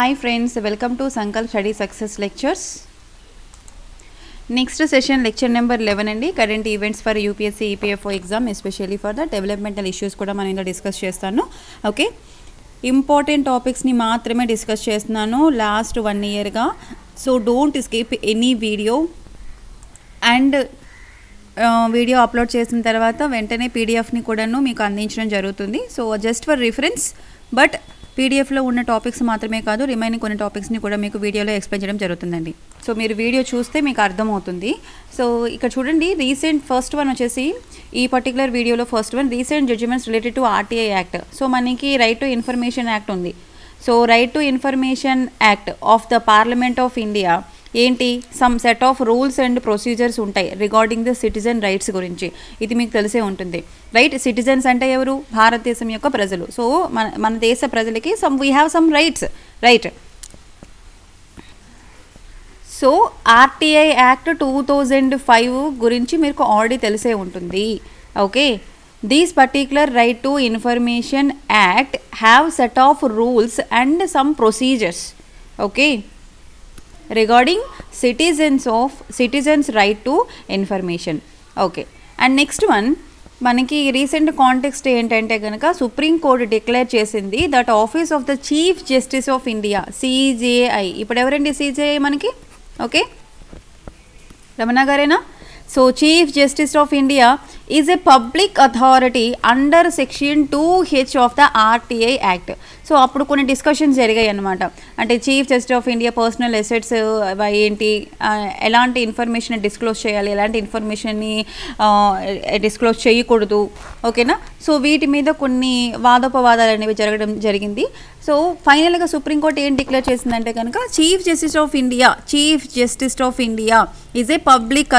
Hi friends, welcome to Sankalp Study Success Lectures. Next session lecture number 11 అండి. Current events for UPSC EPFO exam especially for the developmental issues కూడా మనం ఇందులో discuss చేస్తాను. Okay, important టాపిక్స్ని మాత్రమే discuss చేస్తున్నాను last 1 ఇయర్గా. So don't skip any video. And video upload చేసిన తర్వాత వెంటనే పీడిఎఫ్ని కూడాను మీకు అందించడం జరుగుతుంది. So just for reference, but పీడిఎఫ్లో ఉన్న టాపిక్స్ మాత్రమే కాదు, రిమైనింగ్ కొన్ని టాపిక్స్ని కూడా మీకు వీడియోలో ఎక్స్ప్లెయిన్ చేయడం జరుగుతుందండి. సో మీరు వీడియో చూస్తే మీకు అర్థమవుతుంది. సో ఇక్కడ చూడండి, రీసెంట్ ఫస్ట్ వన్ వచ్చేసి ఈ పర్టికులర్ వీడియోలో first one recent judgements related to RTI act. So మనకి రైట్ టు ఇన్ఫర్మేషన్ యాక్ట్ ఉంది. So right to information act of the parliament of India ఏంటి, some set of rules and procedures ఉంటాయి regarding the citizen rights గురించి. ఇది మీకు తెలిసే ఉంటుంది, right? Citizens అంటే ఎవరు? భారతదేశం యొక్క ప్రజలు. సో మన దేశ ప్రజలకి we have some rights, right? So RTI act 2005 గురించి మీకు ఆల్రెడీ తెలిసే ఉంటుంది. Okay, these particular right to information act have set of rules and some procedures, okay, regarding citizens right to information. Okay, and next one మనకి recent context ఏంటంటే కనుక supreme court declare చేసింది that office of the chief justice of India, CJI. ఇప్పుడు ఎవరండి CJI మనకి? Okay, Ramana గారేనా? So chief justice of India is a public authority under section 2H of the RTI act. So అప్పుడు కొన్ని discussions జరిగాయి అన్నమాట. అంటే chief justice of India personal assets ఏంటి, ఎలాంటి ఇన్ఫర్మేషన్ డిస్క్లోజ్ చేయాలి, ఎలాంటి ఇన్ఫర్మేషన్ని డిస్క్లోజ్ చేయకూడదు, ఓకేనా? సో వీటి మీద కొన్ని వాదోపవాదాలు అనేవి జరిగింది. సో ఫైనల్గా సుప్రీంకోర్టు ఏం డిక్లేర్ చేసిందంటే కనుక chief justice of India is a public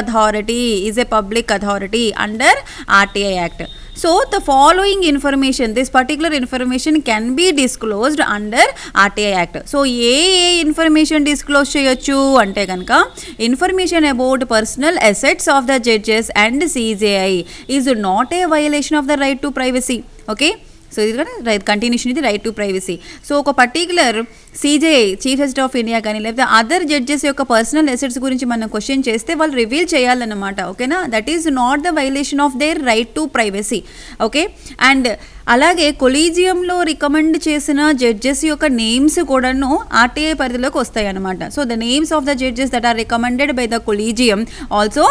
authority under RTI Act. So the following information, this particular information can be disclosed under RTI Act. So A information disclose చేయొచ్చు అంటే కనుక information about personal assets of the judges and CJI is not a violation of the right to privacy. Okay, so ఇది కూడా continuation, ఇది right to privacy. So ఒక particular CJI, chief justice of India కానీ లేకపోతే other judges యొక్క personal assets గురించి మనం question చేస్తే వాళ్ళు రివీల్ చేయాలన్నమాట. ఓకేనా? That is not the violation of their right to privacy. Okay, and అలాగే కొలీజియంలో రికమెండ్ చేసిన జడ్జెస్ యొక్క నేమ్స్ కూడాను RTI పరిధిలోకి వస్తాయి అన్నమాట. So the names of the judges that are recommended by the collegium also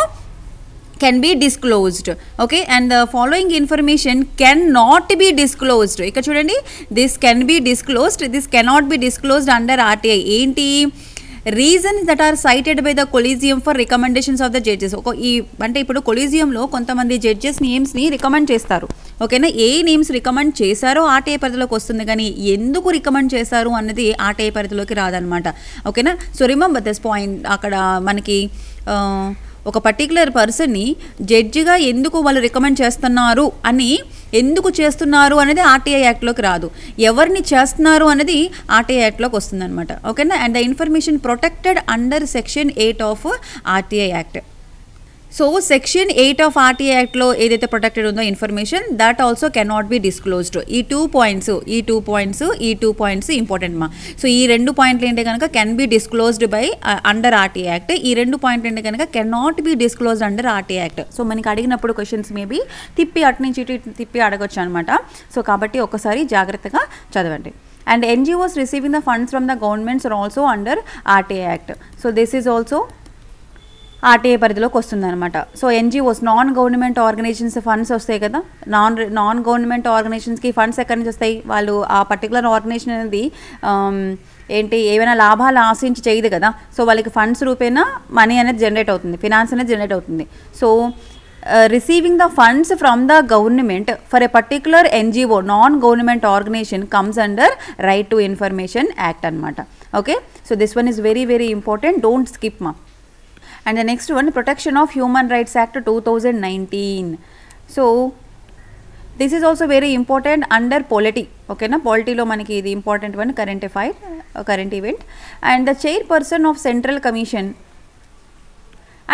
can be disclosed. Okay, and the following information cannot be disclosed. ఇక్కడ చూడండి, this can be disclosed, this cannot be disclosed under RTI. ఏంటి? Reasons that are cited by the collegium for recommendations of the judges. అంటే ఇప్పుడు కొలీజియంలో కొంతమంది judges నేమ్స్ని recommend చేస్తారు. ఓకేనా? ఏ నేమ్స్ రికమెండ్ చేశారో RTI పరిధిలోకి వస్తుంది, కానీ ఎందుకు రికమెండ్ చేశారు అన్నది RTI పరిధిలోకి రాదనమాట. ఓకేనా? So remember this point. అక్కడ మనకి ఒక పర్టికులర్ పర్సన్ని జడ్జిగా ఎందుకు వాళ్ళు రికమెండ్ చేస్తున్నారు అనేది RTI యాక్ట్లోకి రాదు. ఎవరిని చేస్తున్నారు అనేది RTI యాక్ట్లోకి వస్తుంది అనమాట. ఓకేనా? And the information protected under section 8 of RTI act. So section 8 of RTI యాక్ట్లో ఏదైతే ప్రొటెక్టెడ్ ఉందో information, that also cannot be disclosed. ఈ టూ పాయింట్స్ ఇంపార్టెంట్ మా. సో ఈ 2 పాయింట్లు ఏంటి కనుక can be disclosed by under RTI act. ఈ 2 పాయింట్లు ఏంటి కనుక cannot be disclosed under RTI act. So మనకి అడిగినప్పుడు క్వశ్చన్స్ మేబీ తిప్పి అటు నుంచి ఇటు తిప్పి అడగొచ్చు అనమాట. సో కాబట్టి ఒకసారి జాగ్రత్తగా చదవండి. And NGOs receiving the funds from the governments are also under RTI act. So this is also RTI పరిధిలోకి వస్తుంది అనమాట. So NGOs, non government organizations funds వస్తాయి కదా, నాన్ గవర్నమెంట్ ఆర్గనైజేషన్స్కి ఫండ్స్ ఎక్కడి నుంచి వస్తాయి? వాళ్ళు ఆ పర్టికులర్ ఆర్గనైజేషన్ అనేది ఏంటి, ఏమైనా లాభాలు ఆశించి చేయదు కదా. సో వాళ్ళకి ఫండ్స్ రూపేనా మనీ అనేది జనరేట్ అవుతుంది, ఫినాన్స్ అనేది జనరేట్ అవుతుంది. So receiving the funds from the government for a particular NGO, non government organisation comes under right to information act అనమాట. Okay, so this one is very very important, don't skip మా. And the next one, Protection of Human Rights Act 2019. So this is also very important under polity. Okay na, polity lo manaki idi important one, current event. And the chairperson of Central Commission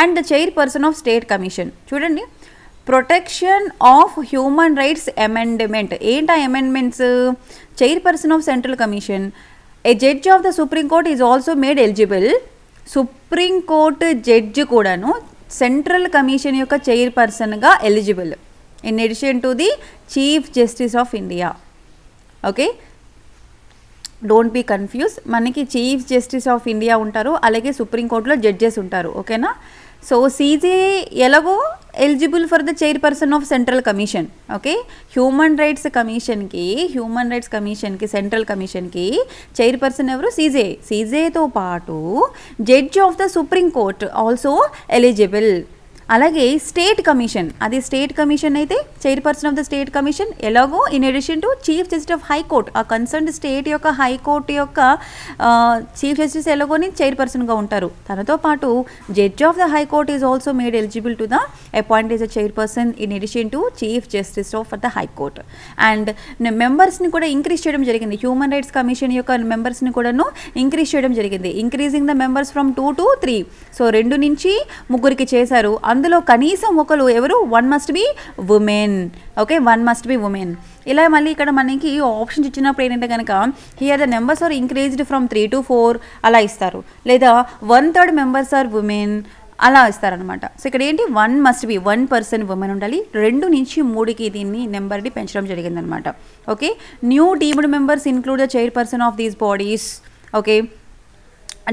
and the chairperson of State Commission. చూడండి, protection of human rights amendment. ఏంటా amendments? Chairperson of central commission a judge of the Supreme Court is also made eligible. Supreme Court judge కూడాను central commission యొక్క చైర్పర్సన్గా eligible in addition to the chief justice of India. Okay, don't be confuse. మనకి chief justice of India ఉంటారు, అలాగే సుప్రీంకోర్టులో judges ఉంటారు. ఓకేనా. So CJ ఎలాగో eligible for the chairperson of central commission. Okay, human rights కమిషన్కి సెంట్రల్ కమిషన్కి chairperson ఎవరు? సీజేతో పాటు judge of the Supreme Court also eligible. అలాగే స్టేట్ కమిషన్, అది స్టేట్ కమిషన్ అయితే chairperson of the state commission ఎలాగో in addition to chief justice of high court, ఆ కన్సర్న్డ్ స్టేట్ యొక్క హైకోర్టు యొక్క చీఫ్ జస్టిస్ ఎలాగోని చైర్పర్సన్గా ఉంటారు. తనతో పాటు judge of the high court is also made eligible to the appoint as a chairperson in addition to chief justice of the high court. And మెంబర్స్ని కూడా ఇంక్రీజ్ చేయడం జరిగింది. హ్యూమన్ రైట్స్ కమిషన్ యొక్క మెంబర్స్ని కూడాను ఇంక్రీజ్ చేయడం జరిగింది. Increasing the members from 2 to 3. So 2 నుంచి 3కి చేశారు. అందులో కనీసం ఒకరు ఎవరు? 1 must be women. Okay, 1 must be women. ఇలా మళ్ళీ ఇక్కడ మనకి ఆప్షన్స్ ఇచ్చినప్పుడు ఏంటంటే కనుక here the numbers are increased from 3 to 4 అలా ఇస్తారు, లేదా 1/3 మెంబర్స్ ఆర్ ఉమెన్ అలా ఇస్తారనమాట. సో ఇక్కడ ఏంటి? 1 must be 1 person ఉమెన్ ఉండాలి. 2 నుంచి 3కి దీన్ని నెంబర్ని పెంచడం జరిగిందనమాట. Okay, new deemed members include the chairperson of these bodies. Okay,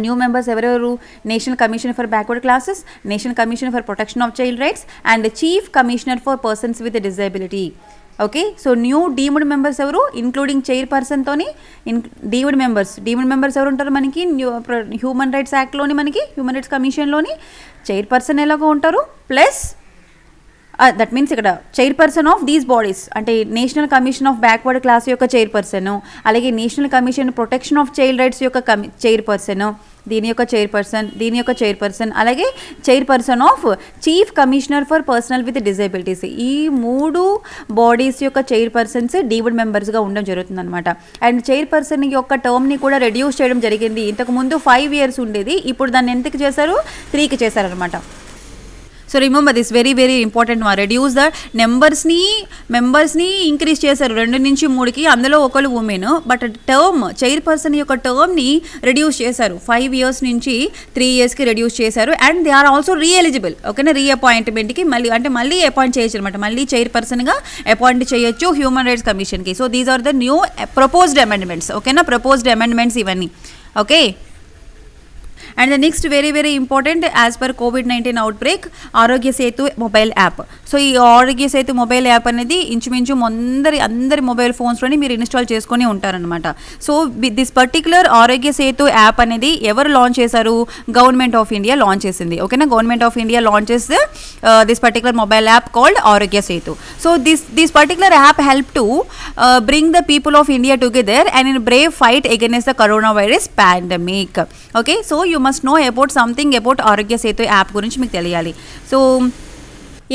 new members ఎవరెవరు? National Commission for Backward Classes, National Commission for Protection of Child Rights and Chief Commissioner for Persons with Disability. Okay, so new deemed members ఎవరు? Including చైర్పర్సన్తోని deemed members ఎవరు ఉంటారు మనకి human rights యాక్ట్లోని, మనకి human rights కమిషన్లోని chairperson ఎలాగో ఉంటారు, plus that means ఇక్కడ chairperson of these bodies అంటే national commission of backward class యొక్క చైర్పర్సన్, అలాగే national commission protection of Child rights యొక్క చైర్పర్సన్, దీని యొక్క చైర్పర్సన్, అలాగే chairperson of chief Commissioner for personal with disabilities. ఈ 3 బాడీస్ యొక్క చైర్పర్సన్స్ డీమ్డ్ మెంబర్స్గా ఉండడం జరుగుతుందన్నమాట. అండ్ చైర్పర్సన్ యొక్క టర్మ్ని కూడా రెడ్యూస్ చేయడం జరిగింది. ఇంతకుముందు 5 years ఉండేది, ఇప్పుడు దాన్ని ఎంతకి చేశారు? 3కి చేశారనమాట. So remember this very very important. Reduce the మెంబర్స్ని ఇంక్రీజ్ చేశారు 2 నుంచి 3కి, అందులో ఒకరు ఉమెన్. బట్ చైర్పర్సన్ యొక్క టర్మ్ని రెడ్యూస్ చేశారు. 5 years నుంచి 3 yearsకి రెడ్యూస్ చేశారు. And they are also reeligible. ఓకేనా, రీఅపాయింట్మెంట్కి మళ్ళీ అపాయింట్ చేయొచ్చు అనమాట. మళ్ళీ చైర్పర్సన్గా అపాయింట్ చేయొచ్చు హ్యూమన్ రైట్స్ కమిషన్కి. So these are the new proposed amendments. ఓకేనా, ప్రపోజ్డ్ అమెండ్మెంట్స్ ఇవన్నీ. Okay, and the next very very important as per కోవిడ్-19 outbreak Aarogya Setu mobile app. So ఈ ఆరోగ్య సేతు మొబైల్ యాప్ అనేది ఇంచుమించు అందరి మొబైల్ ఫోన్స్లోని మీరు ఇన్స్టాల్ చేసుకొని ఉంటారనమాట. So this particular Aarogya Setu app అనేది ఎవరు లాంచ్ చేశారు? గవర్నమెంట్ ఆఫ్ ఇండియా లాంచ్ చేసింది. ఓకేనా, government of India launches this particular mobile app called Arogya Setu. So this particular app help to bring the people of India together and in brave fight against the corona virus pandemic. Okay, so you must know about something about Arogya Setu app గురించి మీకు తెలియాలి. So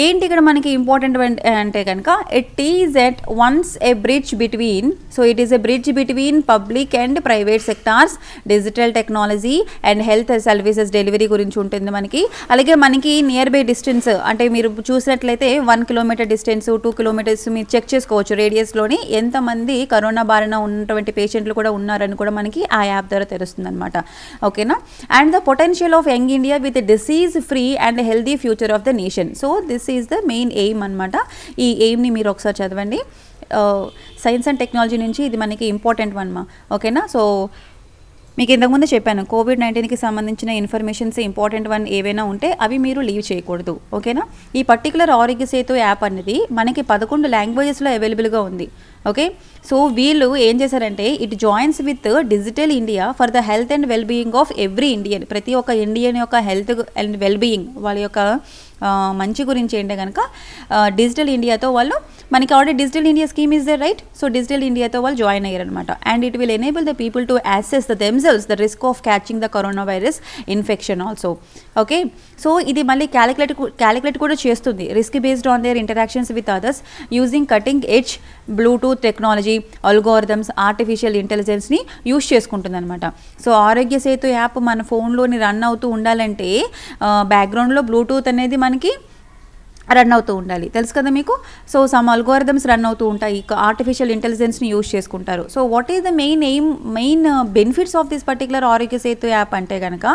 ఏంటి ఇక్కడ మనకి important అంటే కనుక it is at once A bridge between, so it is a bridge between public and private sectors, digital technology and health services delivery గురించి ఉంటుంది మనకి. అలాగే మనకి నియర్ బై డిస్టెన్స్ అంటే మీరు చూసినట్లయితే 1 kilometer డిస్టెన్స్, 2 kilometers మీరు చెక్ చేసుకోవచ్చు రేడియస్లోని ఎంతమంది కరోనా బారిన ఉన్నటువంటి పేషెంట్లు కూడా ఉన్నారని కూడా మనకి ఆ యాప్ ద్వారా తెలుస్తుంది అనమాట. ఓకేనా, and the potential of young India with disease free and healthy future of the nation. So this is the main aim అనమాట. ఈ ఎయిమ్ని మీరు ఒకసారి చదవండి. సైన్స్ అండ్ టెక్నాలజీ నుంచి ఇది మనకి ఇంపార్టెంట్ వన్ మా. ఓకేనా, సో మీకు ఇంతకుముందు చెప్పాను కోవిడ్-19కి సంబంధించిన ఇన్ఫర్మేషన్స్ ఇంపార్టెంట్ వన్ ఏవైనా ఉంటే అవి మీరు లీవ్ చేయకూడదు. ఓకేనా, ఈ పర్టికులర్ ఆరోగ్య సేతు యాప్ అనేది మనకి 11 లాంగ్వేజెస్లో అవైలబుల్గా ఉంది. ఓకే, సో వీళ్ళు ఏం చేశారంటే it joins with digital India for the health and well being of every Indian. ప్రతి ఒక్క ఇండియన్ యొక్క హెల్త్ అండ్ వెల్ బీయింగ్ వాళ్ళ యొక్క మంచి గురించి ఏంటే కనుక డిజిటల్ ఇండియాతో వాళ్ళు మనకి already digital India scheme is there right. So digital ఇండియాతో వాళ్ళు జాయిన్ అయ్యారనమాట. And it will enable the people to assess the themselves the risk of catching the corona virus infection also. Okay, so ఇది మళ్ళీ calculate కూడా చేస్తుంది risk based on their interactions with others using cutting edge Bluetooth technology, algorithms, artificial ఇంటెలిజెన్స్ని use చేసుకుంటుంది అనమాట. So ఆరోగ్య Setu app మన ఫోన్లోని run అవుతూ ఉండాలంటే బ్యాక్గ్రౌండ్లో బ్లూటూత్ అనేది మనకి రన్ అవుతూ ఉండాలి, తెలుసు కదా మీకు. సో సమ్ అల్గోరిథమ్స్ రన్ అవుతూ ఉంటాయి, ఆర్టిఫిషియల్ ఇంటెలిజెన్స్ని యూజ్ చేసుకుంటారు. So what is the main benefits of this particular Aarogya Setu app అంటే కనుక,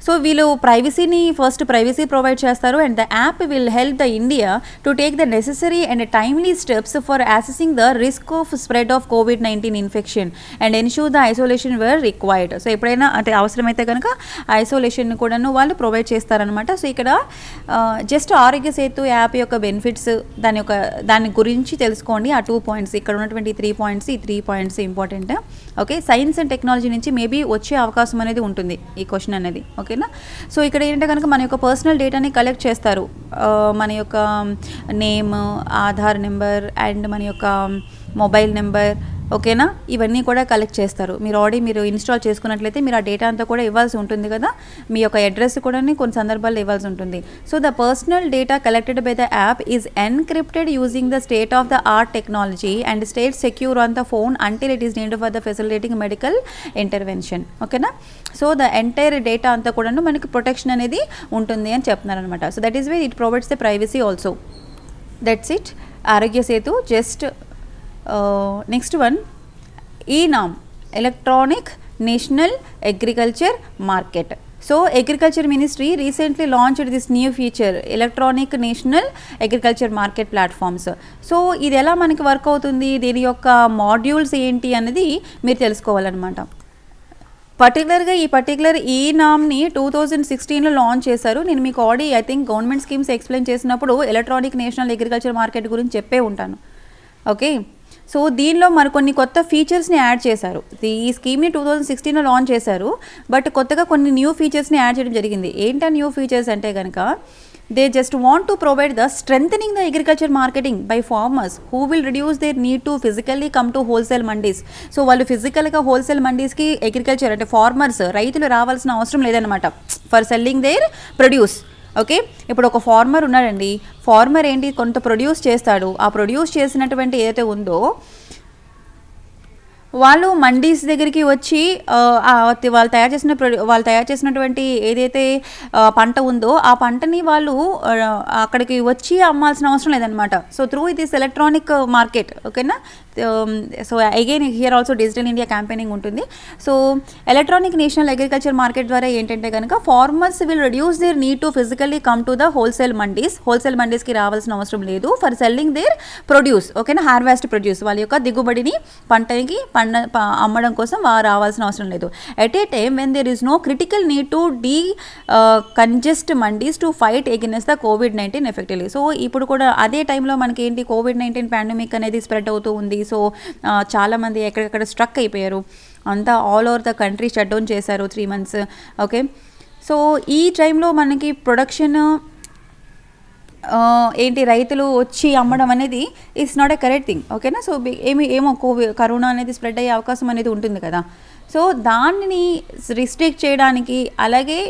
సో వీళ్ళు ప్రైవసీ ప్రొవైడ్ చేస్తారు. And the app will help the India to take the necessary and timely steps for assessing the risk of spread of COVID-19 infection and ensure the isolation where required. So ఎప్పుడైనా అంటే అవసరమైతే కనుక isolation కూడాను వాళ్ళు provide చేస్తారనమాట. So ఇక్కడ just ఆరోగ్య Setu app యొక్క బెనిఫిట్స్, దాని గురించి తెలుసుకోండి. ఆ 2 పాయింట్స్, ఇక్కడ ఉన్నటువంటి 3 పాయింట్స్, ఈ 3 points important. Okay, science and technology నుంచి మేబీ వచ్చే అవకాశం అనేది ఉంటుంది ఈ క్వశ్చన్ అనేది. ఓకేనా. సో ఇక్కడ ఏంటంటే కనుక మన యొక్క పర్సనల్ డేటాని కలెక్ట్ చేస్తారు, మన యొక్క నేమ్, ఆధార్ నెంబర్ అండ్ మన యొక్క మొబైల్ నెంబర్, ఓకేనా, ఇవన్నీ కూడా కలెక్ట్ చేస్తారు. మీరు ఇన్స్టాల్ చేసుకున్నట్లయితే మీరు ఆ డేటా అంతా కూడా ఇవ్వాల్సి ఉంటుంది కదా, మీ యొక్క అడ్రస్ కూడా కొన్ని సందర్భాల్లో ఇవ్వాల్సి ఉంటుంది. So the personal data collected by the app is encrypted using the state of the art technology and state secure on the phone until it is need for the facilitating medical intervention. ఓకేనా. So the entire data అంతా కూడా మనకి protection అనేది ఉంటుంది అని చెప్తున్నారు అనమాట. So that is why it provides the privacy also. That's it, Arogya Setu. Just next one, eNAM, electronic national agriculture market. So agriculture ministry recently launched this new feature, electronic national agriculture market platforms. So ఇది ఎలా మనకి work అవుతుంది, దీని యొక్క modules ఏంటి అన్నది మీరు తెలుసుకోవాలన్నమాట. పర్టికులర్గా ఈ పర్టికులర్ ఈనామ్ని 2016లో లాంచ్ చేశారు. నేను మీకు I think government schemes explain చేసినప్పుడు ఎలక్ట్రానిక్ నేషనల్ అగ్రికల్చర్ మార్కెట్ గురించి చెప్పే ఉంటాను. ఓకే, సో దీనిలో మరికొన్ని కొత్త ఫీచర్స్ని యాడ్ చేశారు. ఈ స్కీమ్ని 2016లో లాంచ్ చేశారు, బట్ కొత్తగా కొన్ని న్యూ ఫీచర్స్ని యాడ్ చేయడం జరిగింది. ఏంటా న్యూ ఫీచర్స్ అంటే కనుక, they just want to provide the strengthening the agriculture marketing by farmers who will reduce their need to physically come to wholesale mandis. So వాళ్ళు ఫిజికల్గా హోల్సేల్ మండీస్కి అగ్రికల్చర్ అంటే రైతులు రావాల్సిన అవసరం లేదనమాట for selling their produce. Okay, ఇప్పుడు ఒక farmer ఉన్నాడండి, ఫార్మర్ ఏంటి కొంత ప్రొడ్యూస్ చేస్తాడు, ఆ ప్రొడ్యూస్ చేసినటువంటి ఏదైతే ఉందో వాళ్ళు మండీస్ దగ్గరికి వచ్చి వాళ్ళు తయారు చేసినటువంటి ఏదైతే పంట ఉందో ఆ పంటని వాళ్ళు అక్కడికి వచ్చి అమ్మాల్సిన అవసరం లేదనమాట. So through this electronic market. ఓకేనా. So again here also digital India campaigning ఉంటుంది. So electronic national agriculture market ద్వారా ఏంటంటే కనుక farmers will reduce their need to physically come to the wholesale మండీస్కి రావాల్సిన అవసరం లేదు ఫర్ సెల్లింగ్ దేర్ ప్రొడ్యూస్. ఓకేనా, హార్వెస్ట్ ప్రొడ్యూస్, వాళ్ళ యొక్క దిగుబడిని పంటకి అమ్మడం కోసం రావాల్సిన అవసరం లేదు. At a time when there is no critical need to congest mandis to fight against the COVID-19 effectively. So ఇప్పుడు కూడా అదే టైంలో మనకి ఏంటి COVID-19 పాండమిక్ అనేది స్ప్రెడ్ అవుతూ ఉంది. సో చాలామంది ఎక్కడెక్కడ స్ట్రక్ అయిపోయారు, అంతా all over the country shut down చేశారు 3 months. ఓకే, సో ఈ టైంలో మనకి ప్రొడక్షన్ ఏంటి రైతులు వచ్చి అమ్మడం అనేది it's not a correct thing. ఓకేనా. సో ఏమో కరోనా అనేది స్ప్రెడ్ అయ్యే అవకాశం అనేది ఉంటుంది కదా. సో దానిని రిస్ట్రిక్ట్ చేయడానికి, అలాగే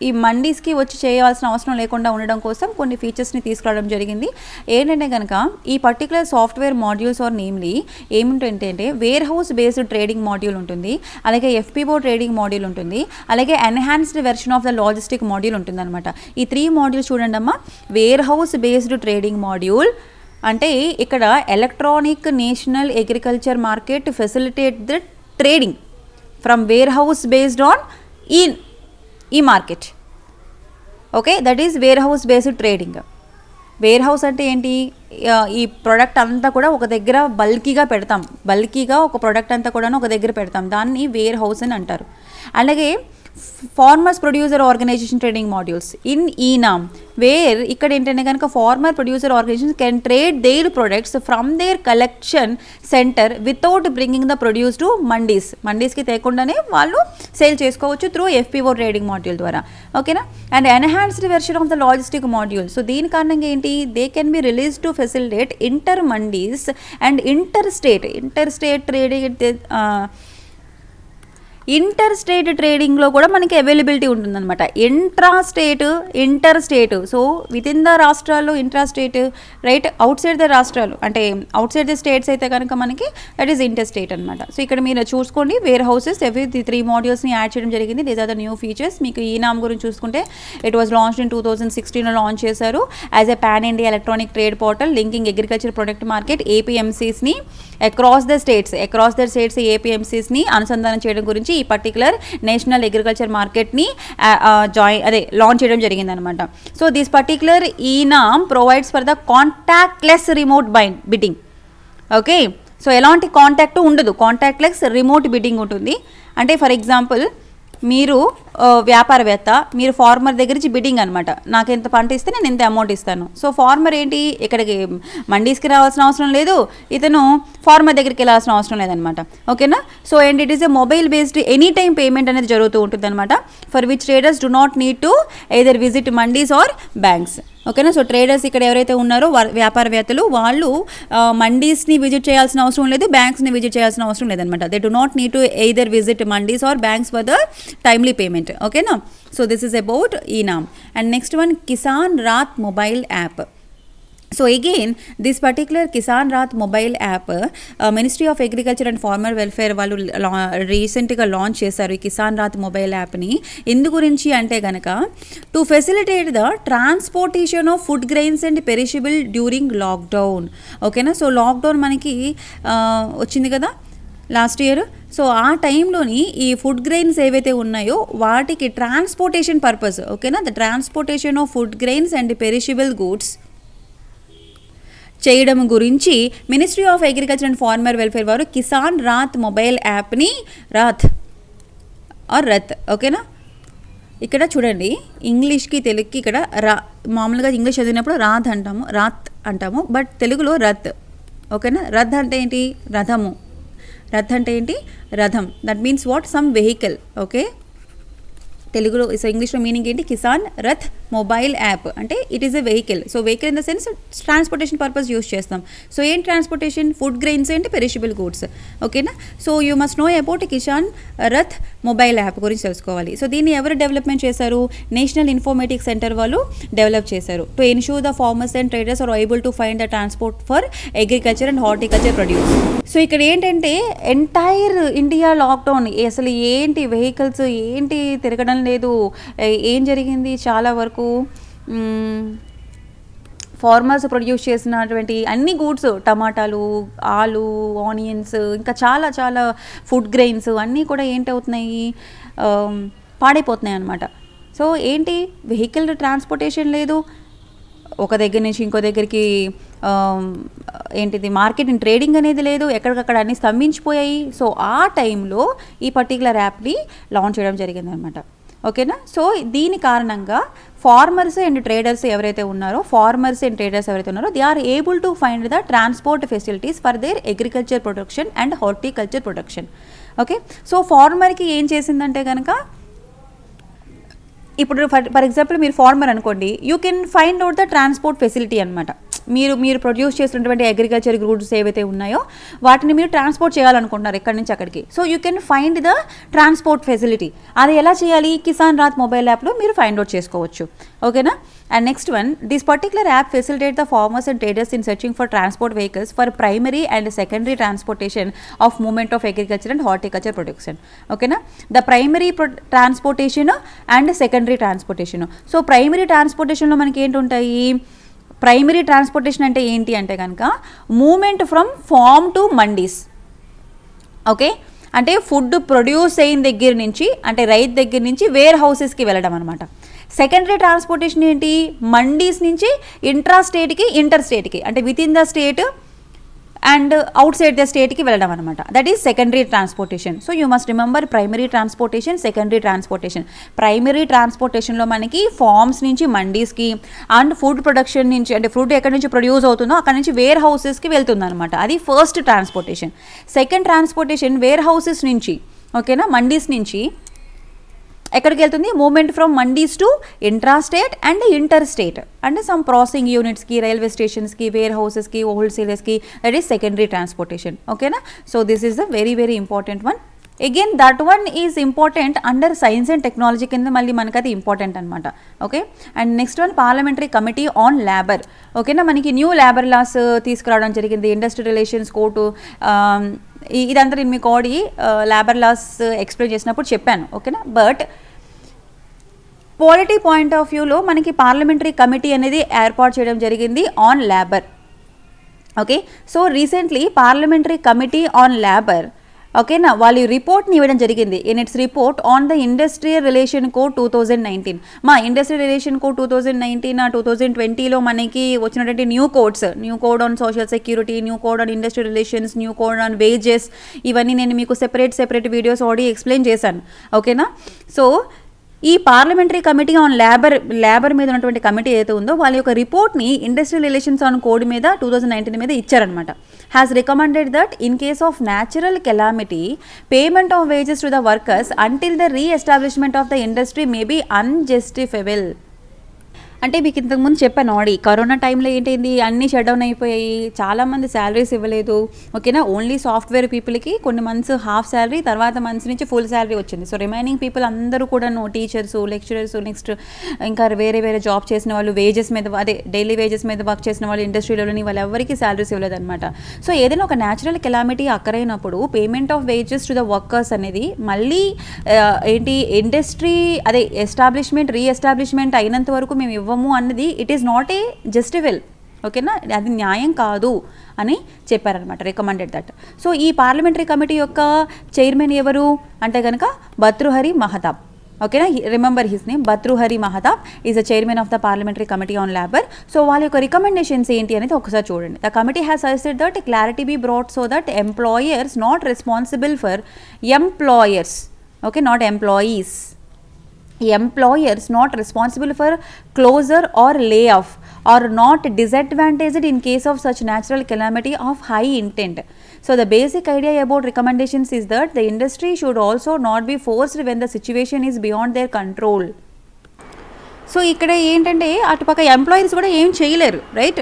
ఈ మండీస్కి వచ్చి చేయాల్సిన అవసరం లేకుండా ఉండడం కోసం కొన్ని ఫీచర్స్ని తీసుకురావడం జరిగింది. ఏంటంటే కనుక ఈ particular software modules are namely ఏమిటంటే warehouse based trading module ఉంటుంది, అలాగే FPO ట్రేడింగ్ మాడ్యూల్ ఉంటుంది, అలాగే enhanced version of the logistic module ఉంటుంది అనమాట. ఈ 3 మాడ్యూల్స్ చూడండి అమ్మా. Warehouse based trading module అంటే ఇక్కడ electronic national agriculture market facilitate the trading from warehouse based on e market. Okay, that is warehouse based trading. Warehouse అంటే ఏంటి, ఈ ప్రోడక్ట్ అంతా కూడా ఒక దగ్గర బల్కీగా ఒక ప్రోడక్ట్ అంతా కూడా ఒక దగ్గర పెడతాం, దాన్ని వేర్ హౌస్ అని అంటారు. అలాగే farmers producer organisation trading modules in eNAM, where ఇక్కడ ఏంటంటే కనుక farmer producer organisation can trade their products from their collection centre without bringing the produce to మండీస్కి తేకుండానే వాళ్ళు సేల్ చేసుకోవచ్చు త్రూ FPO ట్రేడింగ్ మాడ్యూల్ ద్వారా. ఓకేనా. And enhanced version of the logistic module. So దీని కారణంగా ఏంటి, they can be release to facilitate inter mandis and inter state trading inter state ట్రేడింగ్లో కూడా మనకి అవైలబిలిటీ ఉంటుందన్నమాట. Inter state so within the రాష్ట్రాలు, intra state right, outside the రాష్ట్రాలు అంటే అవుట్ సైడ్ ద స్టేట్స్ అయితే కనుక మనకి దట్ ఈస్ ఇంటర్ స్టేట్ అనమాట. సో ఇక్కడ మీరు చూసుకోండి వేర్ హౌసెస్ ఎవ్రీ 3 మాడ్యూల్స్ని యాడ్ చేయడం జరిగింది. These are the new features. మీకు ఈ నామ్ గురించి చూసుకుంటే ఇట్ వాజ్ లాంచ్డ్ ఇన్ 2016లో లాంచ్ చేశారు as a pan India electronic trade portal linking agriculture product market ఏపీఎంసీస్ని across the states ఏపీఎంసీస్ని అనుసంధానం చేయడం గురించి ఈ పర్టికులర్ నేషనల్ అగ్రికల్చర్ మార్కెట్ని లాంచ్ చేయడం జరిగిందనమాట. So this particular eNAM provides for the contactless remote bidding. Okay, so ఎలాంటి contact ఉండదు, కాంటాక్ట్లెస్ రిమోట్ బిడ్డింగ్ ఉంటుంది. అంటే ఫర్ ఎగ్జాంపుల్ మీరు వ్యాపారవేత్త, మీరు ఫార్మర్ దగ్గర నుంచి బిడ్డింగ్ అనమాట, నాకు ఎంత పంట ఇస్తే నేను ఎంత అమౌంట్ ఇస్తాను. సో ఫార్మర్ ఏంటి ఇక్కడికి మండీస్కి రావాల్సిన అవసరం లేదు, ఇతను ఫార్మర్ దగ్గరికి వెళ్ళాల్సిన అవసరం లేదనమాట. ఓకేనా. So and it is a mobile based any time payment అనేది జరుగుతూ ఉంటుంది అనమాట. For which traders do not need to either visit mandis or banks. ఓకేనా. సో ట్రేడర్స్ ఇక్కడ ఎవరైతే ఉన్నారో వ్యాపారవేత్తలు వాళ్ళు మండీస్ని విజిట్ చేయాల్సిన అవసరం లేదు, బ్యాంక్స్ని విజిట్ చేయాల్సిన అవసరం లేదనమాట. They do not need to either visit mandis or banks for the timely payment. ఓకేనా. So this is about eNAM. And next one Kisan Rath mobile app. So again this particular Kisan Rath mobile app Ministry of Agriculture and Farmer Welfare వాళ్ళు రీసెంట్గా launch చేశారు ఈ Kisan Rath mobile యాప్ని. ఎందు గురించి అంటే కనుక to facilitate the transportation of food grains and perishable during lockdown. ఓకేనా. సో లాక్డౌన్ మనకి వచ్చింది కదా లాస్ట్ ఇయర్. సో ఆ టైంలోని ఈ ఫుడ్ గ్రెయిన్స్ ఏవైతే ఉన్నాయో వాటికి ట్రాన్స్పోర్టేషన్ పర్పస్. ఓకేనా. The transportation of food grains and perishable goods చేయడం గురించి ministry of agriculture and farmer welfare వారు కిసాన్ రాత్ మొబైల్ యాప్ని రత్. ఓకేనా. ఇక్కడ చూడండి ఇంగ్లీష్కి తెలుగుకి ఇక్కడ మామూలుగా ఇంగ్లీష్ చదివినప్పుడు రాత్ అంటాము బట్ తెలుగులో రత్. ఓకేనా. రథ్ అంటే ఏంటి రథము, రథ్ అంటే ఏంటి రథం. That means what some vehicle. Okay, తెలుగులో సో ఇంగ్లీష్లో మీనింగ్ ఏంటి కిసాన్ రథ్ మొబైల్ యాప్ అంటే it is a vehicle. So vehicle in the sense transportation purpose use చేస్తాం. సో ఏం ట్రాన్స్పోర్టేషన్ ఫుడ్ గ్రెయిన్స్ ఏంటి పెరిషబుల్ గూడ్స్. ఓకేనా. So you must know about Kisan Rath mobile app గురించి తెలుసుకోవాలి. సో దీన్ని ఎవరు డెవలప్మెంట్ చేశారు, నేషనల్ ఇన్ఫర్మేటిక్స్ సెంటర్ వాళ్ళు డెవలప్ చేశారు. To ensure the farmers and traders are able to find the transport for agriculture and horticulture produce. So ఇక్కడ ఏంటంటే entire India lockdown, అసలు ఏంటి వెహికల్స్ ఏంటి తిరగడం లేదు, ఏం జరిగింది చాలా వరకు ఫార్మర్స్ ప్రొడ్యూస్ చేసినటువంటి అన్ని గూడ్స్ టమాటాలు, ఆలు, ఆనియన్స్ ఇంకా చాలా చాలా ఫుడ్ గ్రెయిన్స్ అన్నీ కూడా ఏంటవుతున్నాయి పాడైపోతున్నాయి అన్నమాట. సో ఏంటి వెహికల్ ట్రాన్స్పోర్టేషన్ లేదు, ఒక దగ్గర నుంచి ఇంకో దగ్గరికి ఏంటిది మార్కెటింగ్ ట్రేడింగ్ అనేది లేదు, ఎక్కడికక్కడ అన్నీ స్తంభించిపోయాయి. సో ఆ టైంలో ఈ పర్టికులర్ యాప్ని లాంచ్ చేయడం జరిగిందనమాట. ఓకేనా. సో దీని కారణంగా ఫార్మర్స్ అండ్ ట్రేడర్స్ ఎవరైతే ఉన్నారో they are able to find the transport facilities for their agriculture production and horticulture production. Okay. So ఫార్మర్కి ఏం చేసిందంటే కనుక ఇప్పుడు ఫర్ ఎగ్జాంపుల్ మీరు ఫార్మర్ అనుకోండి, you can find out the transport facility అనమాట. మీరు ప్రొడ్యూస్ చేసినటువంటి అగ్రికల్చర్ గూడ్స్ ఏవైతే ఉన్నాయో వాటిని మీరు ట్రాన్స్పోర్ట్ చేయాలనుకుంటున్నారు ఎక్కడి నుంచి అక్కడికి. So you can find the transport facility. అది ఎలా చేయాలి, కిసాన్ రాత్ మొబైల్ యాప్లో మీరు ఫైండ్ అవుట్ చేసుకోవచ్చు. ఓకేనా. And next one, this particular app facilitate the farmers and traders in searching for transport vehicles for primary and secondary transportation of movement of agriculture and horticulture production. ఓకేనా. The primary transportation and secondary transportation. So primary ట్రాన్స్పోర్టేషన్లో మనకి ఏంటి ఉంటాయి, primary transportation అంటే ఏంటి అంటే కనుక movement from farm to mandis. Okay, అంటే ఫుడ్ ప్రొడ్యూస్ అయిన దగ్గర నుంచి అంటే రైతు దగ్గర నుంచి వేర్ హౌసెస్కి వెళ్ళడం అనమాట. సెకండరీ ట్రాన్స్పోర్టేషన్ ఏంటి, మండీస్ నుంచి ఇంట్రా స్టేట్కి ఇంటర్ స్టేట్కి అంటే within the state and outside the స్టేట్కి వెళ్ళడం అనమాట. That is secondary transportation. So you must remember primary transportation, secondary transportation. Primary ట్రాన్స్పోర్టేషన్లో మనకి ఫార్మ్స్ నుంచి మండీస్కి అండ్ ఫుడ్ ప్రొడక్షన్ నుంచి అంటే ఫుడ్ ఎక్కడి నుంచి ప్రొడ్యూస్ అవుతుందో అక్కడ నుంచి వేర్ హౌసెస్కి వెళ్తుంది అనమాట. అది first transportation. Second transportation warehouses నుంచి, ఓకేనా, మండీస్ నుంచి ఎక్కడికి వెళ్తుంది, movement from mandis to intra state and inter state అంటే సమ్ ప్రాసెసింగ్ యూనిట్స్కి, రైల్వే స్టేషన్స్కి, వేర్ హౌసెస్కి, హోల్సేలర్స్కి. That is secondary transportation. ఓకేనా. So this is the very very important one. Again that one is important under science and technology కింద మళ్ళీ మనకి అది ఇంపార్టెంట్ అనమాట. Okay, and next one parliamentary committee on labour. ఓకేనా, మనకి న్యూ లేబర్ లాస్ తీసుకురావడం జరిగింది, ఇండస్ట్రీ రిలేషన్స్ కోర్టు. ఇదంతా నేను మీకు ఆడి లేబర్ లాస్ ఎక్స్ప్లెయిన్ చేసినప్పుడు చెప్పాను. ఓకేనా, బట్ పాలిటీ పాయింట్ ఆఫ్ వ్యూలో మనకి పార్లమెంటరీ కమిటీ అనేది ఏర్పాటు చేయడం జరిగింది on labour. Okay, so recently parliamentary committee on labour, ఓకేనా, వాళ్ళు రిపోర్ట్ని ఇవ్వడం జరిగింది. In it's report on the industrial relation code 2019. మా ఇండస్ట్రియల్ రిలేషన్ కోడ్ 2019 2020లో మనకి వచ్చినటువంటి new code on social security, new code on industrial relations, new code on wages, ఇవన్నీ నేను మీకు సెపరేట్ వీడియోస్ ఆడి ఎక్స్ప్లెయిన్ చేశాను. ఓకేనా, సో ఈ పార్లమెంటరీ కమిటీ ఆన్ లేబర్ మీద ఉన్నటువంటి కమిటీ ఏదైతే ఉందో వాళ్ళ యొక్క రిపోర్ట్ని ఇండస్ట్రియల్ రిలేషన్స్ ఆన్ కోడ్ మీద 2019 మీద ఇచ్చారనమాట. Has recommended that in case of natural calamity payment of wages to the workers until the reestablishment of the industry may be unjustifiable. అంటే మీకు ఇంతకుముందు చెప్పాను ఆడి, కరోనా టైంలో ఏంటైంది, అన్నీ షట్ డౌన్ అయిపోయాయి, చాలామంది శాలరీస్ ఇవ్వలేదు. ఓకేనా, ఓన్లీ సాఫ్ట్వేర్ పీపుల్కి కొన్ని మంత్స్ హాఫ్ శాలరీ, తర్వాత మంత్స్ నుంచి ఫుల్ శాలరీ వచ్చింది. సో రిమైనింగ్ పీపుల్ అందరూ కూడా టీచర్స్, లెక్చరర్స్, నెక్స్ట్ ఇంకా వేరే జాబ్ చేసిన వాళ్ళు, వేజెస్ మీద అదే డైలీ వేజెస్ మీద వర్క్ చేసిన వాళ్ళు ఇండస్ట్రీలోని, వాళ్ళు ఎవరికి శాలరీస్ ఇవ్వలేదన్నమాట. సో ఏదైనా ఒక న్యాచురల్ కెలామిటీ అక్కరైనప్పుడు payment of wages to the workers అనేది మళ్ళీ ఏంటి ఇండస్ట్రీ అదే ఎస్టాబ్లిష్మెంట్ రీఎస్టాబ్లిష్మెంట్ అయినంత వరకు మేము ఇవ్వము అన్నది it is not a justifiable. ఓకేనా, అది న్యాయం కాదు అని చెప్పారనమాట, రికమెండెడ్ దట్. సో ఈ పార్లమెంటరీ కమిటీ యొక్క చైర్మన్ ఎవరు అంటే కనుక భర్తృహరి మహతాబ్. ఓకేనా, remember his name, Bhartruhari Mahtab is the chairman of the parliamentary committee on labour. So వాళ్ళ యొక్క రికమెండేషన్స్ ఏంటి అనేది ఒకసారి చూడండి. The committee has suggested that clarity be brought so that employers not responsible for employers, okay, not employees, employers not responsible for closure or layoff are not disadvantaged in case of such natural calamity of high intent. So the basic idea about recommendations is that the industry should also not be forced when the situation is beyond their control. So ఇక్కడ ఏంటంటే అటుపక్క employees కూడా ఏం చేయలేరు, right.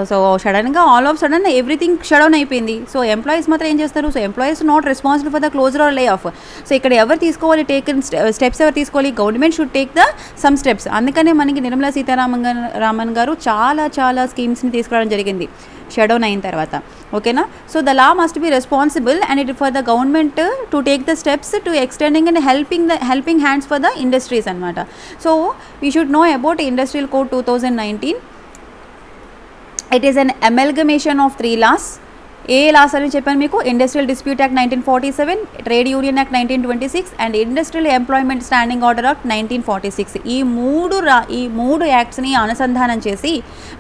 So సడన్గా all of sudden everything shut down అయిపోయింది. So employees మాత్రం ఏం చేస్తారు, so employees not responsible for the closure or lay off. So ఇక్కడ ఎవరు తీసుకోవాలి, స్టెప్స్ ఎవరు తీసుకోవాలి, government should take the some steps. అందుకనే మనకి నిర్మలా సీతారామన్ గారు చాలా స్కీమ్స్ని తీసుకురావడం జరిగింది షట్ డౌన్ అయిన తర్వాత. ఓకేనా, so the law must be responsible and it for the government to take the steps to extending and helping hands for the industries అనమాట. So we should know about industrial code 2019. It is an amalgamation of 3 laws. ఏ laws అని చెప్పాను మీకు, industrial dispute act 1947, trade union act 1926 and industrial employment standing order act 1946. ఈ మూడు యాక్ట్స్ని అనుసంధానం చేసి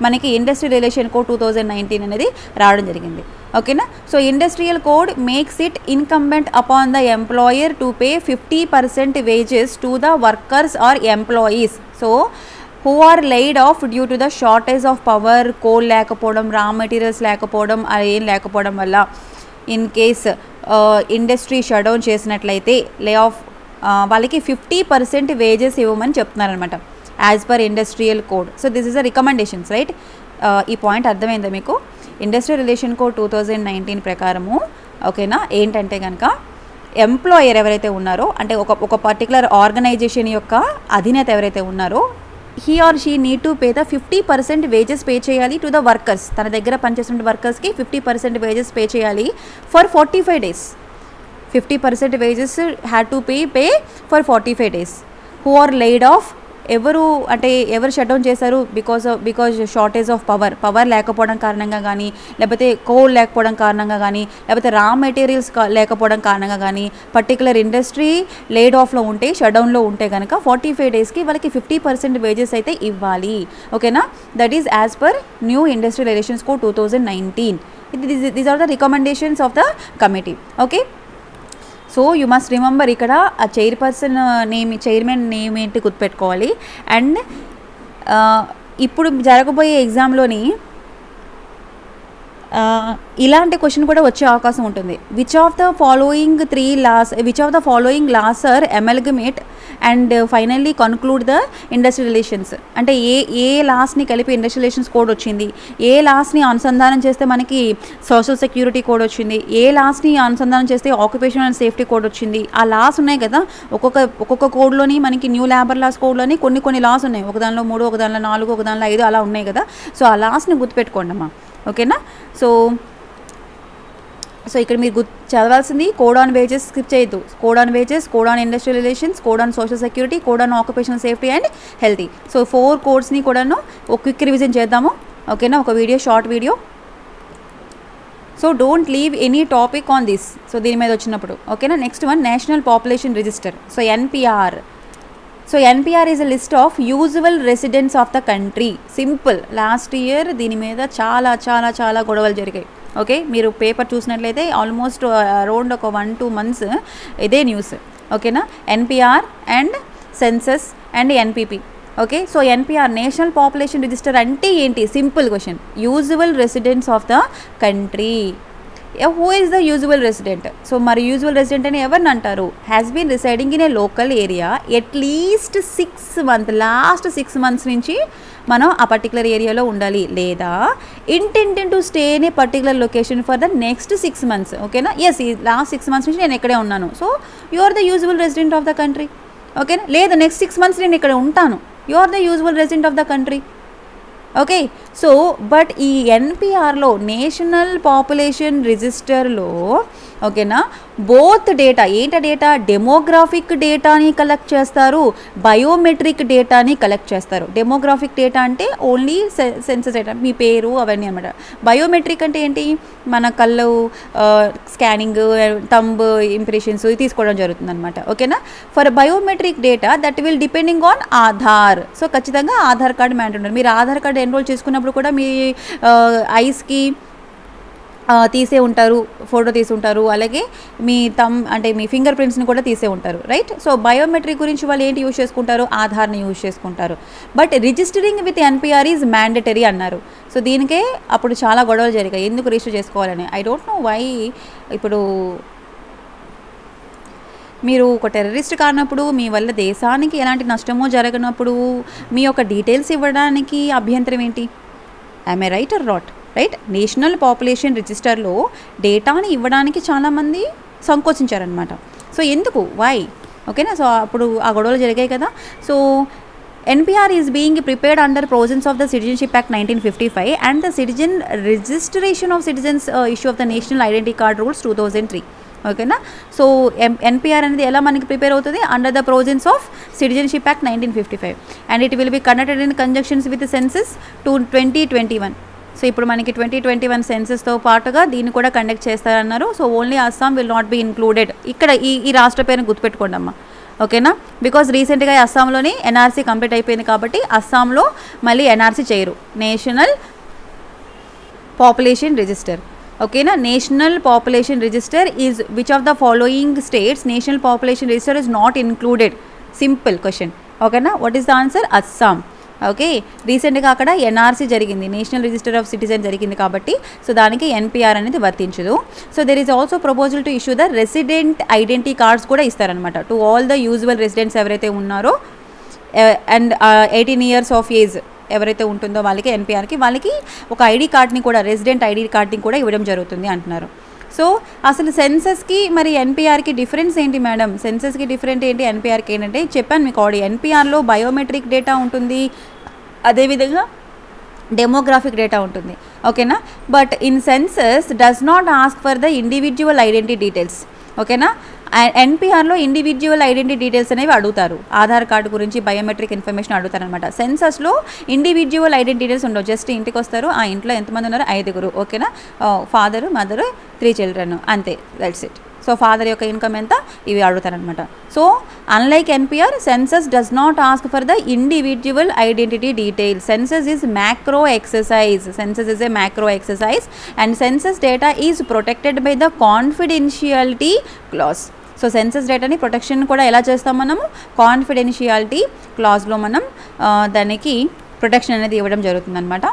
మనకి ఇండస్ట్రియల్ రిలేషన్ కోడ్ 2019 అనేది రావడం జరిగింది. ఓకేనా, so industrial code makes it incumbent upon the employer to pay 50% wages to the workers or employees. So who are laid off due to the shortage of power, coal లేకపోవడం, రా materials లేకపోవడం, ఏం లేకపోవడం వల్ల in case industry shut down చేసినట్లయితే lay off వాళ్ళకి 50% wages ఇవ్వమని చెప్తున్నారనమాట as per industrial code. So this is the recommendations, right. ఈ పాయింట్ అర్థమైందా మీకు? ఇండస్ట్రియల్ రిలేషన్ కోడ్ 2019 ప్రకారము ఓకేనా ఏంటంటే కనుక ఎంప్లాయర్ ఎవరైతే ఉన్నారో అంటే ఒక పర్టికులర్ ఆర్గనైజేషన్ యొక్క అధినేత ఎవరైతే ఉన్నారో he or she need to pay the 50% wages pay చేయాలి టు ద వర్కర్స్. తన దగ్గర పనిచేస్తున్న వర్కర్స్కి 50% వేజెస్ పే చేయాలి for 45 days. 50% wages had to pay for 45 days. Who are laid off, ఎవరు షట్ డౌన్ చేశారు బికాజ్ షార్టేజ్ ఆఫ్ పవర్ లేకపోవడం కారణంగా కానీ, లేకపోతే కోల్ లేకపోవడం కారణంగా కానీ, లేకపోతే రా మెటీరియల్స్ లేకపోవడం కారణంగా కానీ, పర్టికులర్ ఇండస్ట్రీ లేడ్ ఆఫ్లో ఉంటే, షట్ డౌన్లో ఉంటే కనుక 45 daysకి వాళ్ళకి 50% వేజెస్ అయితే ఇవ్వాలి. ఓకేనా, that is as per new industrial relations code 2019. These are the recommendations of the committee. Okay, so you must remember ఇక్కడ ఆ చైర్మన్ నేమ్ ఏంటి గుర్తుపెట్టుకోవాలి. అండ్ ఇప్పుడు జరగబోయే ఎగ్జామ్లోని ఇలాంటి క్వశ్చన్ కూడా వచ్చే అవకాశం ఉంటుంది. Which of the following laws are amalgamate and finally conclude the industrial relations. అంటే ఏ లాస్ని కలిపి ఇండస్ట్రియల్ రిలేషన్స్ కోడ్ వచ్చింది, ఏ లాస్ని అనుసంధానం చేస్తే మనకి సోషల్ సెక్యూరిటీ కోడ్ వచ్చింది, ఏ లాస్ని అనుసంధానం చేస్తే ఆక్యుపేషన్ అండ్ సేఫ్టీ కోడ్ వచ్చింది. ఆ లాస్ ఉన్నాయి కదా, ఒక్కొక్క కోడ్లోని మనకి న్యూ లేబర్ లాస్ కోడ్లోని కొన్ని లాస్ ఉన్నాయి. ఒక దానిలో 3, ఒక దానిలో 4, ఒక దానిలో 5 అలా ఉన్నాయి కదా. సో ఆ లాస్ని గుర్తుపెట్టుకోండి అమ్మా, ఓకేనా. సో ఇక్కడ మీరు చదవాల్సింది కోడ్ ఆన్ వేజెస్ స్కిప్ చేయొద్దు. Code on wages, code on industrial relations, code on social security, code on occupational safety and healthy. So 4 కోడ్స్ని కూడాను ఒక క్విక్ రివిజన్ చేద్దాము, ఓకేనా. ఒక video, short video. So don't leave any topic on this. So దీని మీద వచ్చినప్పుడు, ఓకేనా. Next one, national population register. So NPR. So NPR is a list of usual residents of the country. Simple. Last year దీని మీద చాలా చాలా చాలా గొడవలు జరిగాయి, ఓకే. మీరు పేపర్ చూసినట్లయితే ఆల్మోస్ట్ అరౌండ్ ఒక 1-2 months ఇదే న్యూస్, ఓకేనా. NPR and census and NPP, okay. So NPR national population register అంటే ఏంటి? Simple question. Usual residents of the country. Who is the usual resident? So మరి యూజువల్ రెసిడెంట్ అని ఎవరిని అంటారు? Has been residing in a local area at least 6 months, last 6 months నుంచి మనం ఆ particular ఏరియాలో ఉండాలి, లేదా intended to stay in a particular location for the next 6 months, ఓకేనా. ఎస్, ఈ లాస్ట్ 6 months నుంచి నేను ఇక్కడే ఉన్నాను, so you are the usual resident of the country, okay. లేదా నెక్స్ట్ 6 months నేను ఇక్కడ ఉంటాను, you are the usual resident of the country, okay. So but ఈ ఎన్పిఆర్లో, నేషనల్ పాపులేషన్ రిజిస్టర్లో, ఓకేనా, బోత్ డేటా ఏంట డేటా? డెమోగ్రాఫిక్ డేటాని కలెక్ట్ చేస్తారు, బయోమెట్రిక్ డేటాని కలెక్ట్ చేస్తారు. డెమోగ్రాఫిక్ డేటా అంటే ఓన్లీ సెన్సస్ డేటా, మీ పేరు అవన్నీ అనమాట. బయోమెట్రిక్ అంటే ఏంటి? మన కళ్ళు స్కానింగ్, థంబ్ ఇంప్రెషన్స్ తీసుకోవడం జరుగుతుంది అనమాట, ఓకేనా. For biometric data that will depending on Aadhaar. So ఖచ్చితంగా ఆధార్ కార్డు మ్యాండేటరీ ఉంటుంది. మీరు ఆధార్ కార్డు ఎన్రోల్ చేసుకున్నప్పుడు కూడా మీ ఐస్కి తీసే ఉంటారు, ఫోటో తీసి ఉంటారు, అలాగే మీ అంటే మీ ఫింగర్ ప్రింట్స్ని కూడా తీసే ఉంటారు, రైట్. సో బయోమెట్రిక్ గురించి వాళ్ళు ఏంటి యూజ్ చేసుకుంటారు? ఆధార్ని యూజ్ చేసుకుంటారు. But registering with NPR is mandatory అన్నారు. సో దీనికే అప్పుడు చాలా గొడవలు జరిగాయి, ఎందుకు రిజిస్టర్ చేసుకోవాలని. I don't know why. ఇప్పుడు మీరు ఒక టెర్రరిస్ట్ కానప్పుడు, మీ వల్ల దేశానికి ఎలాంటి నష్టమో జరగనప్పుడు మీ యొక్క డీటెయిల్స్ ఇవ్వడానికి అభ్యంతరం ఏంటి? I'm a right are not? Right. National population రిజిస్టర్లో డేటాని ఇవ్వడానికి చాలామంది సంకోచించారనమాట. సో ఎందుకు? వై? ఓకేనా. సో అప్పుడు ఆ గొడవలు జరిగాయి కదా. So NPR is being prepared under provisions of the Citizenship Act 1955 and the Citizen Registration of Citizens issue of the National Identity Card Rules 2003. ఓకేనా. సో NPR అనేది ఎలా మనకి ప్రిపేర్ అవుతుంది? Under the provisions of citizenship act 1955 and it will be conducted in conjunctions with census 2021. So ఇప్పుడు మనకి 2021 సెన్సస్తో పాటుగా దీన్ని కూడా కండక్ట్ చేస్తారన్నారు. So only Assam will not be included. ఇక్కడ ఈ రాష్ట్ర పేరుని గుర్తుపెట్టుకోండి అమ్మా, ఓకేనా. బికాజ్ రీసెంట్గా అస్సాంలోని NRC కంప్లీట్ అయిపోయింది కాబట్టి అస్సాంలో మళ్ళీ NRC చేయరు. నేషనల్ పాపులేషన్ రిజిస్టర్, ఓకేనా. National population register is which of the following states national population register is not included? Simple question, ఓకేనా. What is the answer? Assam. Okay. రీసెంట్గా అక్కడ NRC జరిగింది, నేషనల్ రిజిస్టర్ ఆఫ్ సిటిజన్ జరిగింది కాబట్టి so దానికి NPR అనేది వర్తించదు. So there is also proposal to issue the resident identity cards కూడా ఇస్తారనమాట to all the usual residents ఎవరైతే ఉన్నారో అండ్ 18 years ఆఫ్ ఏజ్ ఎవరైతే ఉంటుందో వాళ్ళకి NPRకి వాళ్ళకి ఒక ఐడి కార్డ్ని కూడా, రెసిడెంట్ ఐడి కార్డ్ని కూడా ఇవ్వడం జరుగుతుంది అంటున్నారు. సో అసలు సెన్సస్కి మరి NPRకి డిఫరెన్స్ ఏంటి మేడం? సెన్సస్కి డిఫరెంట్ ఏంటి, NPRకి ఏంటంటే చెప్పాను మీకు ఆల్రెడీ. NPRలో బయోమెట్రిక్ డేటా ఉంటుంది, అదేవిధంగా డెమోగ్రాఫిక్ డేటా ఉంటుంది, ఓకేనా. But in census does not ask for the individual identity details, ఓకేనా. NPRలో ఇండివిజువల్ ఐడెంటిటీ డీటెయిల్స్ అనేవి అడుగుతారు, ఆధార్ కార్డు గురించి బయోమెట్రిక్ ఇన్ఫర్మేషన్ అడుగుతారనమాట. సెన్సస్లో ఇండివిజువల్ ఐడెంటిటీ డీటెయిల్స్ ఉండవు. జస్ట్ ఇంటికి వస్తారు, ఆ ఇంట్లో ఎంతమంది ఉన్నారు? 5, ఓకేనా. ఫాదరు, మదరు, 3 children, అంతే, దట్స్ ఇట్. సో ఫాదర్ యొక్క ఇన్కమ్ ఎంత, ఇవి అడుగుతారనమాట. So unlike NPR, census does not ask for the individual identity detail. Census is macro exercise. Census is a macro exercise and census data is protected by the confidentiality clause. So census డేటాని protection కూడా ఎలా చేస్తాం మనము? Confidentiality క్లాజ్లో మనం దానికి protection అనేది ఇవ్వడం జరుగుతుందన్నమాట.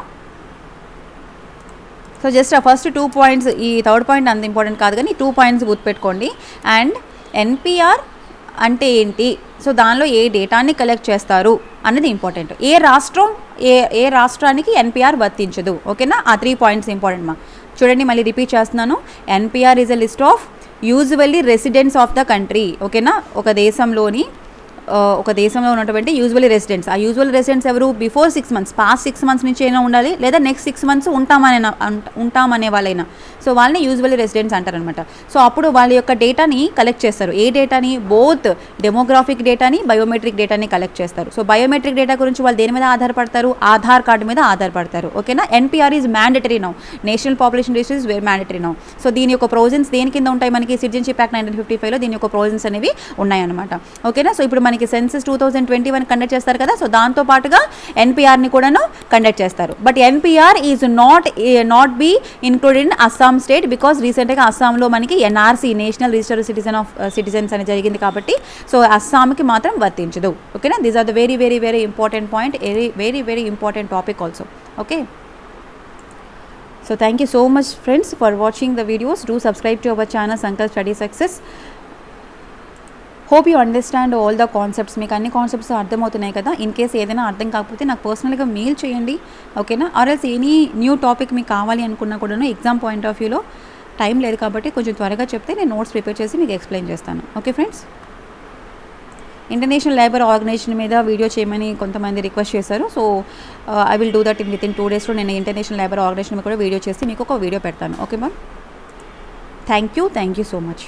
సో జస్ట్ ఆ ఫస్ట్ 2 పాయింట్స్, ఈ థర్డ్ పాయింట్ అంత ఇంపార్టెంట్ కాదు కానీ 2 పాయింట్స్ గుర్తుపెట్టుకోండి. అండ్ ఎన్పిఆర్ అంటే ఏంటి, సో దానిలో ఏ డేటాని కలెక్ట్ చేస్తారు అన్నది ఇంపార్టెంట్. ఏ రాష్ట్రానికి ఎన్పిఆర్ వర్తించదు. ఓకేనా, ఆ 3 పాయింట్స్ ఇంపార్టెంట్ మా. చూడండి మళ్ళీ రిపీట్ చేస్తున్నాను. NPR is a list of usually residents of the country. ఓకేనా, ఒక దేశంలో ఉన్నటువంటి యూజువల్లీ రెసిడెంట్స్. ఆ యూజువల్ రెసిడెంట్స్ ఎవరు? బిఫోర్ 6 మంత్స్, పాస్ట్ 6 మంత్స్ నుంచి అయినా ఉండాలి, లేదా నెక్స్ట్ 6 మంత్స్ ఉంటామనే వాళ్ళైనా, సో వాళ్ళని యూజువల్లీ రెసిడెంట్స్ అంటారనమాట. సో అప్పుడు వాళ్ళ యొక్క డేటాని కలెక్ట్ చేస్తారు. ఏ డేటాని? బోత్ డెమోగ్రాఫిక్ డేటాని, బయోమెట్రిక్ డేటాని కలెక్ట్ చేస్తారు. సో బయోమెట్రిక్ డేటా గురించి వాళ్ళు దేని మీద ఆధారపడతారు? ఆధార్ కార్డు మీద ఆధారపడతారు. ఓకేనా, NPR is mandatory now, national population register is very mandatory now. So దీని యొక్క ప్రొవిజన్స్ దేని కింద ఉంటాయి? మనకి సిటిజన్షిప్ యాక్ట్ 1955లో దీని యొక్క ప్రొవిజన్స్ అనేవి ఉన్నాయన్నమాట. ఓకేనా, సో ఇప్పుడు మనకి సెన్సస్ 2021 కండక్ట్ చేస్తారు కదా, సో దాంతో పాటుగా ఎన్పిఆర్ని కూడాను కండక్ట్ చేస్తారు. But NPR is not be included in Assam state, because రీసెంట్గా అస్సాంలో మనకి ఎన్ఆర్సీ, నేషనల్ రిజిస్టర్ సిటిజన్స్ అని జరిగింది కాబట్టి సో అస్సాంకి మాత్రం వర్తించదు. ఓకేనా, these are the very very very important point, very very important topic also. Okay, so thank you so much friends for watching the videos. Do subscribe to our channel Sankalp Study Success. Hope you understand all the concepts. మీకు అన్ని concepts అర్థమవుతున్నాయి కదా. In case ఏదైనా అర్థం కాకపోతే నాకు పర్సనల్గా mail చేయండి. ఓకేనా, or else any new topic మీకు కావాలి అనుకున్నా కూడాను ఎగ్జామ్ పాయింట్ ఆఫ్ వ్యూలో టైం లేదు కాబట్టి కొంచెం త్వరగా చెప్తే నేను నోట్స్ ప్రిపేర్ చేసి మీకు ఎక్స్ప్లెయిన్ చేస్తాను. Okay friends, international labour organization మీద వీడియో చేయమని కొంతమంది రిక్వెస్ట్ చేశారు. So I will do that within 2 daysలో నేను ఇంటర్నేషనల్ లేబర్ ఆర్గనైజేషన్ మీద కూడా వీడియో చేసి మీకు ఒక వీడియో పెడతాను. Okay ma'am, thank you so much.